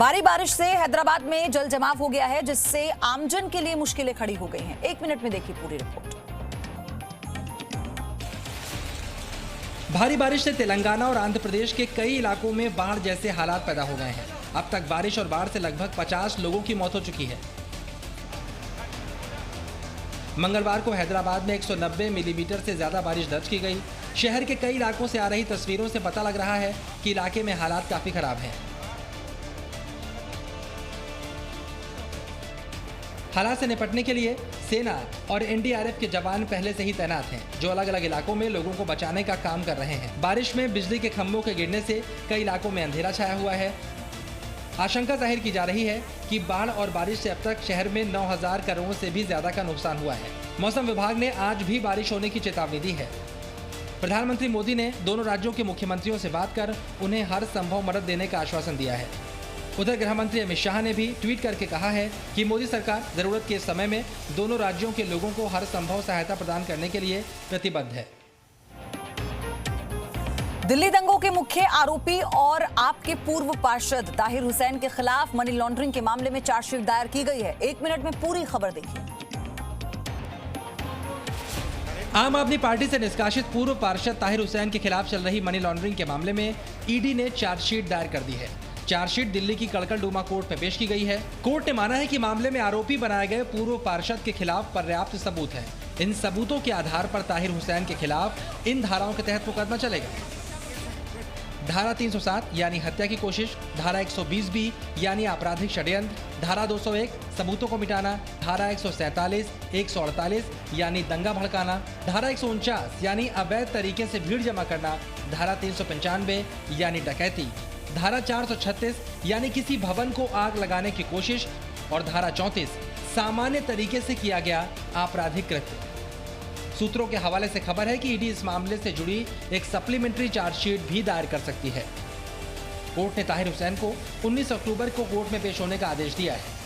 भारी बारिश से हैदराबाद में जल जमाव हो गया है, जिससे आमजन के लिए मुश्किलें खड़ी हो गई हैं। 1 मिनट में देखिए पूरी रिपोर्ट। भारी बारिश से तेलंगाना और आंध्र प्रदेश के कई इलाकों में बाढ़ जैसे हालात पैदा हो गए हैं। अब तक बारिश और बाढ़ से लगभग 50 लोगों की मौत हो चुकी है। मंगलवार को हैदराबाद में 190 मिलीमीटर से ज्यादा बारिश दर्ज की गई। शहर के कई इलाकों से आ रही तस्वीरों से पता लग रहा है कि इलाके में हालात काफी खराब हैं। हालात से निपटने के लिए सेना और एनडीआरएफ के जवान पहले से ही तैनात हैं, जो अलग अलग इलाकों में लोगों को बचाने का काम कर रहे हैं। बारिश में बिजली के खंभों के गिरने से कई इलाकों में अंधेरा छाया हुआ है। आशंका जाहिर की जा रही है कि बाढ़ और बारिश से अब तक शहर में 9,000 करोड़ से भी ज्यादा का नुकसान हुआ है। मौसम विभाग ने आज भी बारिश होने की चेतावनी दी है। प्रधानमंत्री मोदी ने दोनों राज्यों के मुख्यमंत्रियों से बात कर उन्हें हर संभव मदद देने का आश्वासन दिया है। उधर गृह मंत्री अमित शाह ने भी ट्वीट करके कहा है कि मोदी सरकार जरूरत के समय में दोनों राज्यों के लोगों को हर संभव सहायता प्रदान करने के लिए प्रतिबद्ध है। दिल्ली दंगों के मुख्य आरोपी और आपके पूर्व पार्षद ताहिर हुसैन के खिलाफ मनी लॉन्ड्रिंग के मामले में चार्जशीट दायर की गई है। 1 मिनट में पूरी खबर देखिए। आम आदमी पार्टी से निष्कासित पूर्व पार्षद ताहिर हुसैन के खिलाफ चल रही मनी लॉन्ड्रिंग के मामले में ईडी ने चार्जशीट दायर कर दी है। चार्जशीट दिल्ली की कड़कलडूमा कोर्ट में पेश की गई है। कोर्ट ने माना है कि मामले में आरोपी बनाए गए पूर्व पार्षद के खिलाफ पर्याप्त सबूत है। इन सबूतों के आधार पर ताहिर हुसैन के खिलाफ इन धाराओं के तहत मुकदमा चलेगा। धारा 307 यानी हत्या की कोशिश, धारा 120B यानी आपराधिक षड्यंत्र, धारा 201 सबूतों को मिटाना, धारा 147, 148 यानी दंगा भड़काना, धारा 149 यानी अवैध तरीके से भीड़ जमा करना, धारा 395 यानी डकैती, धारा 436 यानी किसी भवन को आग लगाने की कोशिश और धारा 34 सामान्य तरीके से किया गया आपराधिक कृत्य। सूत्रों के हवाले से खबर है कि ईडी इस मामले से जुड़ी एक सप्लीमेंट्री चार्जशीट भी दायर कर सकती है। कोर्ट ने ताहिर हुसैन को 19 अक्टूबर को कोर्ट में पेश होने का आदेश दिया है।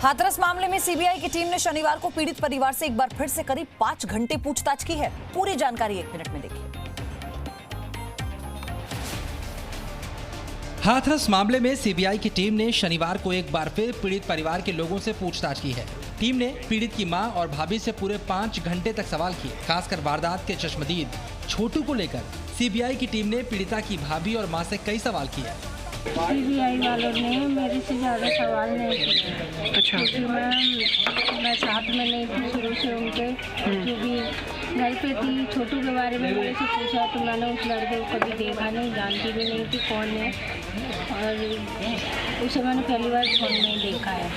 हाथरस मामले में सीबीआई की टीम ने शनिवार को पीड़ित परिवार से एक बार फिर से करीब 5 घंटे पूछताछ की है। पूरी जानकारी 1 मिनट में देखिए। हाथरस मामले में सीबीआई की टीम ने शनिवार को एक बार फिर पीड़ित परिवार के लोगों से पूछताछ की है। टीम ने पीड़ित की मां और भाभी से पूरे 5 घंटे तक सवाल किए। खासकर वारदात के चश्मदीद छोटू को लेकर सीबीआई की टीम ने पीड़िता की भाभी और मां से कई सवाल किए। सीबीआई वालों ने मेरे से ज़्यादा सवाल नहीं किए। अच्छा। क्योंकि मैं साथ में नहीं थी शुरू से उनके, जो भी घर पे थी। छोटू के बारे में मेरे से पूछा तो मैंने उस लड़के को कभी देखा नहीं, जानती भी नहीं थी कौन है, और उसे मैंने पहली बार फोन में देखा है।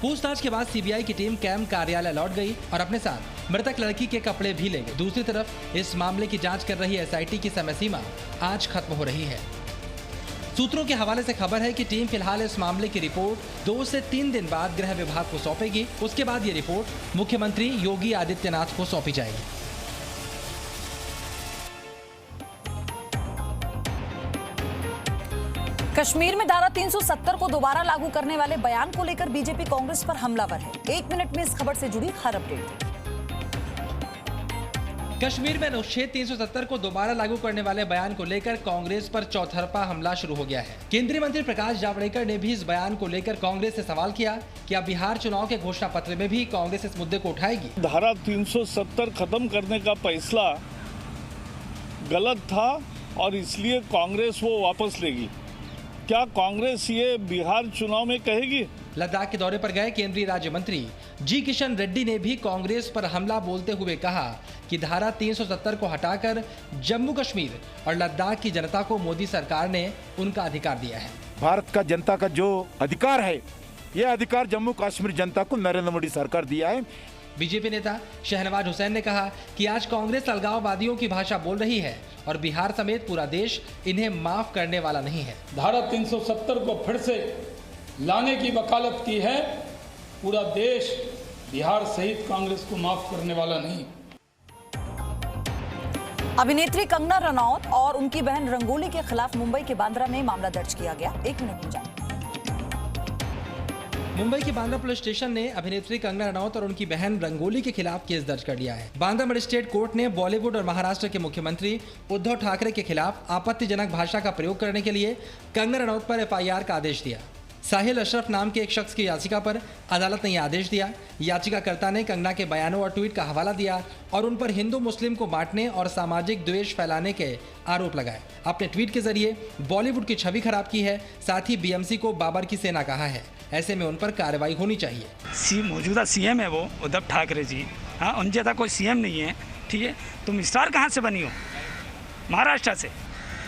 पूछताछ के बाद सीबीआई की टीम कैंप कार्यालय लौट गई और अपने साथ मृतक लड़की के कपड़े भी ले गई। दूसरी तरफ इस मामले की जांच कर रही एसआईटी की समय सीमा आज खत्म हो रही है। सूत्रों के हवाले से खबर है कि टीम फिलहाल इस मामले की रिपोर्ट 2 से 3 दिन बाद गृह विभाग को सौंपेगी। उसके बाद ये रिपोर्ट मुख्यमंत्री योगी आदित्यनाथ को सौंपी जाएगी। कश्मीर में धारा 370 को दोबारा लागू करने वाले बयान को लेकर बीजेपी कांग्रेस पर हमलावर है। 1 मिनट में इस खबर से जुड़ी हर अपडेट। कश्मीर में अनुच्छेद 370 को दोबारा लागू करने वाले बयान को लेकर कांग्रेस पर चौतरफा हमला शुरू हो गया है। केंद्रीय मंत्री प्रकाश जावड़ेकर ने भी इस बयान को लेकर कांग्रेस से सवाल किया कि अब बिहार चुनाव के घोषणा पत्र में भी कांग्रेस इस मुद्दे को उठाएगी। धारा 370 खत्म करने का फैसला गलत था और इसलिए कांग्रेस वो वापस लेगी। क्या कांग्रेस ये बिहार चुनाव में कहेगी? लद्दाख के दौरे पर गए केंद्रीय राज्य मंत्री जी किशन रेड्डी ने भी कांग्रेस पर हमला बोलते हुए कहा कि धारा 370 को हटाकर जम्मू कश्मीर और लद्दाख की जनता को मोदी सरकार ने उनका अधिकार दिया है। भारत का जनता का जो अधिकार है, यह अधिकार जम्मू कश्मीर जनता को नरेंद्र मोदी सरकार दिया है। बीजेपी नेता शहनवाज हुसैन ने कहा कि आज कांग्रेस अलगाववादियों की भाषा बोल रही है और बिहार समेत पूरा देश इन्हें माफ करने वाला नहीं है। धारा 370 को फिर से लाने की वकालत की है। पूरा देश बिहार सहित कांग्रेस को माफ करने वाला नहीं। अभिनेत्री कंगना रनौत और उनकी बहन रंगोली के खिलाफ मुंबई के बांद्रा में मामला दर्ज किया गया। 1 मिनट में जानिए। मुंबई की बांद्रा पुलिस स्टेशन ने अभिनेत्री कंगना रनौत और उनकी बहन रंगोली के खिलाफ केस दर्ज कर लिया है। बांद्रा मजिस्ट्रेट कोर्ट ने बॉलीवुड और महाराष्ट्र के मुख्यमंत्री उद्धव ठाकरे के खिलाफ आपत्तिजनक भाषा का प्रयोग करने के लिए कंगना रनौत पर FIR का आदेश दिया। साहिल अशरफ नाम के एक शख्स की याचिका पर अदालत ने यह आदेश दिया। याचिकाकर्ता ने कंगना के बयानों और ट्वीट का हवाला दिया और उन पर हिंदू मुस्लिम को बांटने और सामाजिक द्वेष फैलाने के आरोप लगाए। अपने ट्वीट के जरिए बॉलीवुड की छवि खराब की है, साथ ही BMC को बाबर की सेना कहा है। ऐसे में उन पर कार्रवाई होनी चाहिए। मौजूदा CM है वो उद्धव ठाकरे जी, हाँ, उन जैसा कोई CM नहीं है, ठीक है। तुम स्टार कहाँ से बनी हो? महाराष्ट्र से।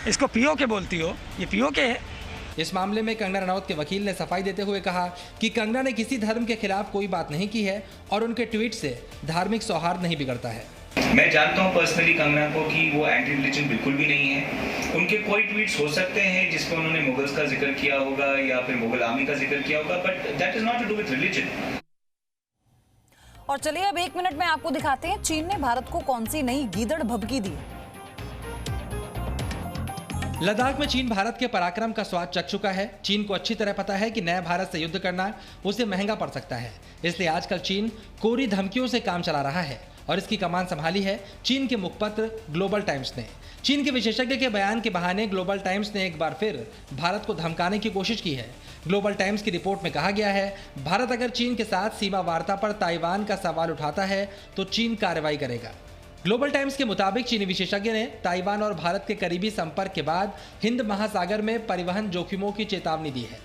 इसको PO के बोलती हो, ये PO के है। इस मामले में कंगना रनौत के वकील ने सफाई देते हुए कहा कि कंगना ने किसी धर्म के खिलाफ कोई बात नहीं की है और उनके ट्वीट से धार्मिक सौहार्द नहीं बिगड़ता है। मैं जानता हूं पर्सनली कंगना को कि वो एंटी रिलीजन बिल्कुल भी नहीं है। उनके कोई ट्वीट्स हो सकते हैं जिसमें उन्होंने मुगल्स का जिक्र किया होगा या फिर मुगल आर्मी का जिक्र किया होगा, but that is not to do with religion. और चलिए अब 1 मिनट में आपको दिखाते हैं चीन ने भारत को कौन सी नई गीदड़ भभकी दी। लद्दाख में चीन भारत के पराक्रम का स्वाद चख चुका है। चीन को अच्छी तरह पता है कि नए भारत से युद्ध करना उसे महंगा पड़ सकता है, इसलिए आजकल चीन कोरी धमकियों से काम चला रहा है और इसकी कमान संभाली है चीन के मुखपत्र ग्लोबल टाइम्स ने। चीन के विशेषज्ञ के बयान के बहाने ग्लोबल टाइम्स ने एक बार फिर भारत को धमकाने की कोशिश की है। ग्लोबल टाइम्स की रिपोर्ट में कहा गया है, भारत अगर चीन के साथ सीमा वार्ता पर ताइवान का सवाल उठाता है तो चीन कार्रवाई करेगा। ग्लोबल टाइम्स के मुताबिक चीनी विशेषज्ञ ने ताइवान और भारत के करीबी संपर्क के बाद हिंद महासागर में परिवहन जोखिमों की चेतावनी दी है।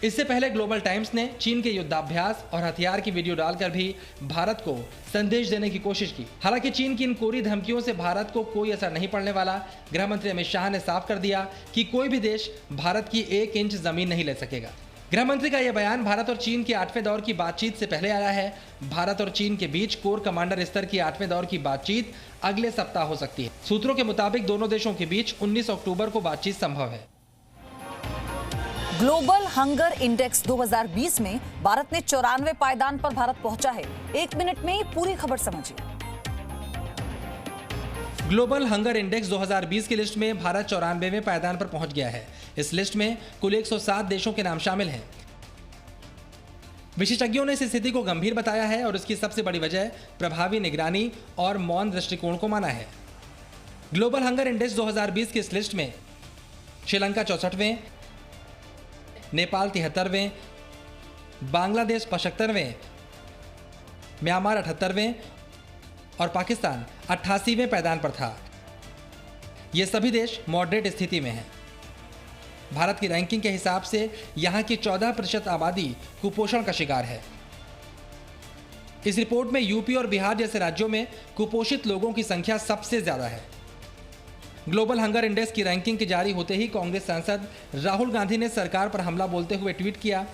इससे पहले ग्लोबल टाइम्स ने चीन के युद्धाभ्यास और हथियार की वीडियो डालकर भी भारत को संदेश देने की कोशिश की। हालांकि चीन की इन कोरी धमकियों से भारत को कोई असर नहीं पड़ने वाला। गृह मंत्री अमित शाह ने साफ कर दिया कि कोई भी देश भारत की 1 इंच जमीन नहीं ले सकेगा। गृह मंत्री का यह बयान भारत और चीन के 8वें दौर की बातचीत से पहले आया है। भारत और चीन के बीच कोर कमांडर स्तर की 8वें दौर की बातचीत अगले सप्ताह हो सकती है। सूत्रों के मुताबिक दोनों देशों के बीच 19 अक्टूबर को बातचीत संभव है। ग्लोबल हंगर इंडेक्स 2020 में भारत ने 94वें पायदान पर भारत पहुंचा है। 1 मिनट में पूरी खबर समझिए। ग्लोबल हंगर इंडेक्स 2020 की लिस्ट में भारत 94वें पायदान पर पहुंच गया है। इस लिस्ट में कुल 107 देशों के नाम शामिल हैं। विशेषज्ञों ने इस स्थिति को गंभीर बताया है और इसकी सबसे बड़ी वजह प्रभावी निगरानी और मौन दृष्टिकोण को माना है। ग्लोबल हंगर इंडेक्स 2020 की इस लिस्ट में श्रीलंका 64वें, नेपाल 73वें, बांग्लादेश 75वें, म्यांमार 78वें और पाकिस्तान 88वें पायदान पर था। ये सभी देश मॉडरेट स्थिति में हैं। भारत की रैंकिंग के हिसाब से यहाँ की 14% आबादी कुपोषण का शिकार है। इस रिपोर्ट में यूपी और बिहार जैसे राज्यों में कुपोषित लोगों की संख्या सबसे ज्यादा है। ग्लोबल हंगर इंडेक्स की रैंकिंग के जारी होते ही कांग्रेस सांसद राहुल गांधी ने सरकार पर हमला बोलते हुए ट्वीट किया,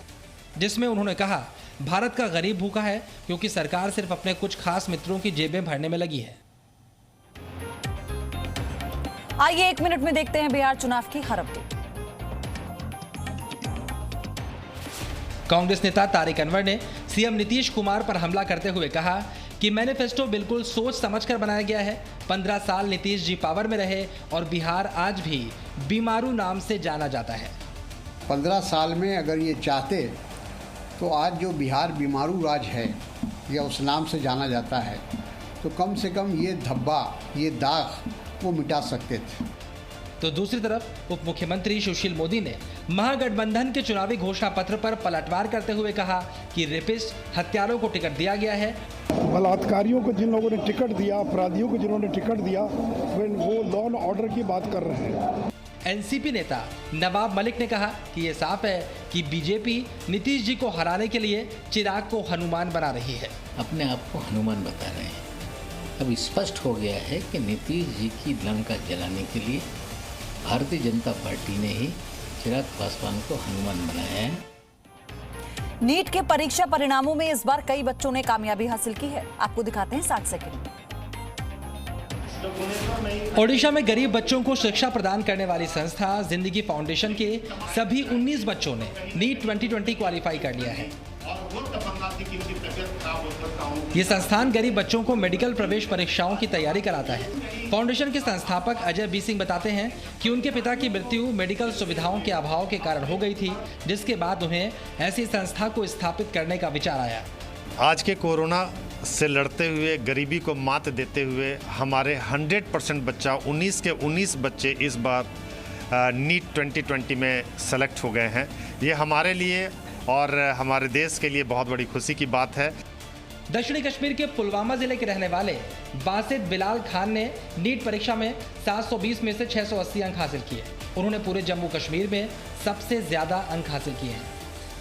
जिसमें उन्होंने कहा, भारत का गरीब भूखा है क्योंकि सरकार सिर्फ अपने कुछ खास मित्रों की जेबें भरने में लगी है। आइए 1 मिनट में देखते हैं बिहार चुनाव की हर अपडेट। कांग्रेस नेता तारिक अनवर ने सीएम नीतीश कुमार पर हमला करते हुए कहा कि मैनिफेस्टो बिल्कुल सोच समझकर बनाया गया है। 15 साल नीतीश जी पावर में रहे और बिहार आज भी बीमारू नाम से जाना जाता है। 15 साल में अगर ये चाहते तो आज जो बिहार बीमारू राज है या उस नाम से जाना जाता है, तो कम से कम ये धब्बा, ये दाग वो मिटा सकते थे। तो दूसरी तरफ उप मुख्यमंत्री सुशील मोदी ने महागठबंधन के चुनावी घोषणा पत्र पर पलटवार करते हुए कहा कि रेपिस्ट, हत्यारों को टिकट दिया गया है। बलात्कारियों को जिन लोगों ने टिकट दिया, अपराधियों को जिन्होंने टिकट दिया, वो लॉ एंड ऑर्डर की बात कर रहे हैं। एनसीपी नेता नवाब मलिक ने कहा कि ये साफ है कि बीजेपी नीतीश जी को हराने के लिए चिराग को हनुमान बना रही है। अपने आप को हनुमान बता रहे हैं। अब स्पष्ट हो गया है कि नीतीश जी की लंका जलाने के लिए भारतीय जनता पार्टी ने ही चिराग पासवान को हनुमान बनाया है। नीट के परीक्षा परिणामों में इस बार कई बच्चों ने कामयाबी हासिल की है। आपको दिखाते हैं 60 सेकंड। ओडिशा में गरीब बच्चों को शिक्षा प्रदान करने वाली संस्था जिंदगी फाउंडेशन के सभी 19 बच्चों ने नीट 2020 क्वालिफाई कर लिया है। ये संस्थान गरीब बच्चों को मेडिकल प्रवेश परीक्षाओं की तैयारी कराता है। फाउंडेशन के संस्थापक अजय बी सिंह बताते हैं कि उनके पिता की मृत्यु मेडिकल सुविधाओं के अभाव के कारण हो गई थी, जिसके बाद उन्हें ऐसी संस्था को स्थापित करने का विचार आया। आज के कोरोना से लड़ते हुए, गरीबी को मात देते हुए हमारे 100% बच्चा 19 के 19 बच्चे इस बार नीट 2020 में सेलेक्ट हो गए हैं। ये हमारे लिए और हमारे देश के लिए बहुत बड़ी खुशी की बात है। दक्षिणी कश्मीर के पुलवामा जिले के रहने वाले बासित बिलाल खान ने नीट परीक्षा में 720 में से 680 अंक हासिल किए। उन्होंने पूरे जम्मू कश्मीर में सबसे ज्यादा अंक हासिल किए हैं।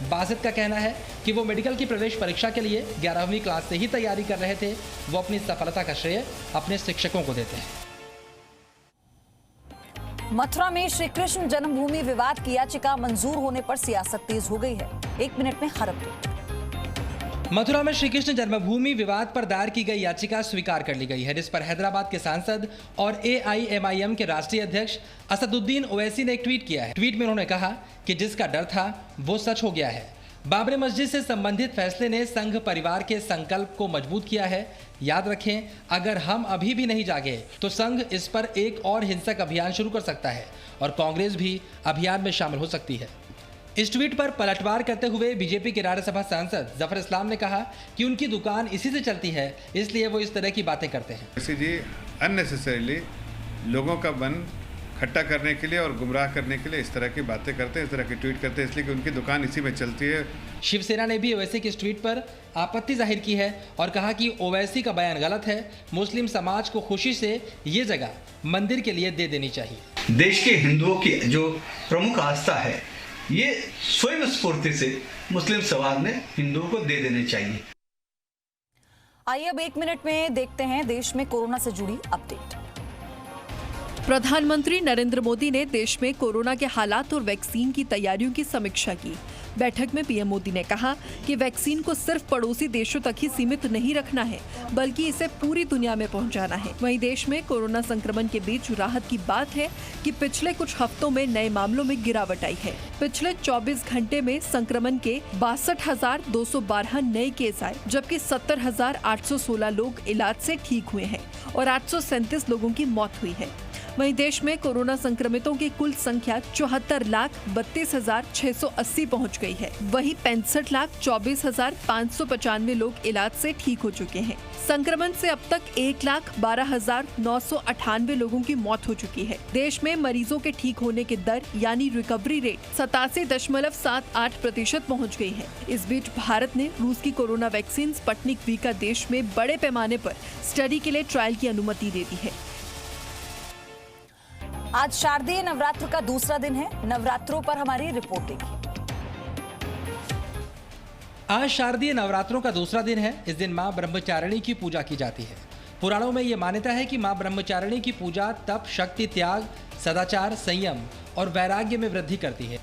बासित का कहना है कि वो मेडिकल की प्रवेश परीक्षा के लिए 11वीं क्लास से ही तैयारी कर रहे थे। वो अपनी सफलता का श्रेय अपने शिक्षकों को देते हैं। मथुरा में श्री कृष्ण जन्मभूमि विवाद की याचिका मंजूर होने पर सियासत तेज हो गई है। 1 मिनट में खबर अपडेट। मथुरा में श्री कृष्ण जन्मभूमि विवाद पर दायर की गई याचिका स्वीकार कर ली गई है, जिस पर हैदराबाद के सांसद और AIMIM के राष्ट्रीय अध्यक्ष असदुद्दीन ओवैसी ने एक ट्वीट किया है। ट्वीट में उन्होंने कहा कि जिसका डर था वो सच हो गया है। बाबरी मस्जिद से संबंधित फैसले ने संघ परिवार के संकल्प को मजबूत किया है। याद रखें, अगर हम अभी भी नहीं जागे तो संघ इस पर एक और हिंसक अभियान शुरू कर सकता है और कांग्रेस भी अभियान में शामिल हो सकती है। इस ट्वीट पर पलटवार करते हुए बीजेपी के राज्यसभा सांसद जफर इस्लाम ने कहा कि उनकी दुकान इसी से चलती है, इसलिए वो इस तरह की बातें करते हैं। ओवैसी जी अननेसेसरीली लोगों का मन खट्टा करने के लिए और गुमराह करने के लिए इस तरह की बातें करते हैं, इस तरह की ट्वीट करते हैं, इसलिए कि उनकी दुकान इसी में चलती है। शिवसेना ने भी ओवैसी के इस ट्वीट पर आपत्ति जाहिर की है और कहा कि ओवैसी का बयान गलत है। मुस्लिम समाज को खुशी से ये जगह मंदिर के लिए दे देनी चाहिए। देश के हिंदुओं की जो प्रमुख आस्था है, ये स्वयं स्फूर्ति से मुस्लिम समाज ने हिंदुओं को दे देने चाहिए। आइए अब 1 मिनट में देखते हैं देश में कोरोना से जुड़ी अपडेट। प्रधानमंत्री नरेंद्र मोदी ने देश में कोरोना के हालात और वैक्सीन की तैयारियों की समीक्षा की। बैठक में पीएम मोदी ने कहा कि वैक्सीन को सिर्फ पड़ोसी देशों तक ही सीमित नहीं रखना है, बल्कि इसे पूरी दुनिया में पहुंचाना है। वहीं देश में कोरोना संक्रमण के बीच राहत की बात है कि पिछले कुछ हफ्तों में नए मामलों में गिरावट आई है। पिछले 24 घंटे में संक्रमण के 62,212 नए केस आए, जबकि 70,816 लोग इलाज से ठीक हुए हैं और 837 लोगों की मौत हुई है। वहीं देश में कोरोना संक्रमितों की कुल संख्या 74,32,680 पहुंच गई है। वहीं 65,24,595 लोग इलाज से ठीक हो चुके हैं। संक्रमण से अब तक 1,12,998 लोगों की मौत हो चुकी है। देश में मरीजों के ठीक होने की दर यानी रिकवरी रेट 87.78% पहुँच गई है। इस बीच भारत ने रूस की कोरोना वैक्सीन स्पुतनिक वी का देश में बड़े पैमाने पर स्टडी के लिए ट्रायल की अनुमति दे दी है। आज शारदीय नवरात्र का दूसरा दिन है। नवरात्रों पर हमारी रिपोर्ट देखिए। आज शारदीय नवरात्रों का दूसरा दिन है। इस दिन मां ब्रह्मचारिणी की पूजा की जाती है। पुराणों में ये मान्यता है कि मां ब्रह्मचारिणी की पूजा तप, शक्ति, त्याग, सदाचार, संयम और वैराग्य में वृद्धि करती है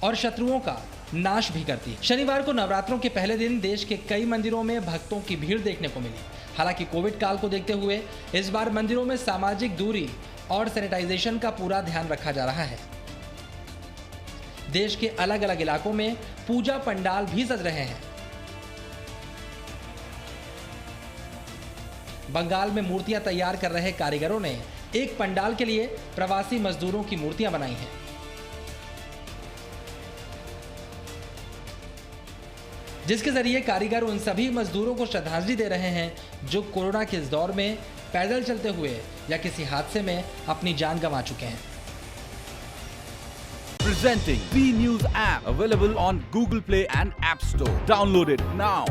और शत्रुओं का नाश भी करती है। शनिवार को नवरात्रों के पहले दिन देश के कई मंदिरों में भक्तों की भीड़ देखने को मिली। हालांकि कोविड काल को देखते हुए इस बार मंदिरों में सामाजिक दूरी और सैनिटाइजेशन का पूरा ध्यान रखा जा रहा है। देश के अलग अलग इलाकों में पूजा पंडाल भी सज रहे हैं। बंगाल में मूर्तियां तैयार कर रहे कारीगरों ने एक पंडाल के लिए प्रवासी मजदूरों की मूर्तियां बनाई हैं। जिसके जरिए कारीगर उन सभी मजदूरों को श्रद्धांजलि दे रहे हैं जो कोरोना के इस दौर में पैदल चलते हुए या किसी हादसे में अपनी जान गंवा चुके हैं। Presenting B News app available on Google Play and App Store. Download it now.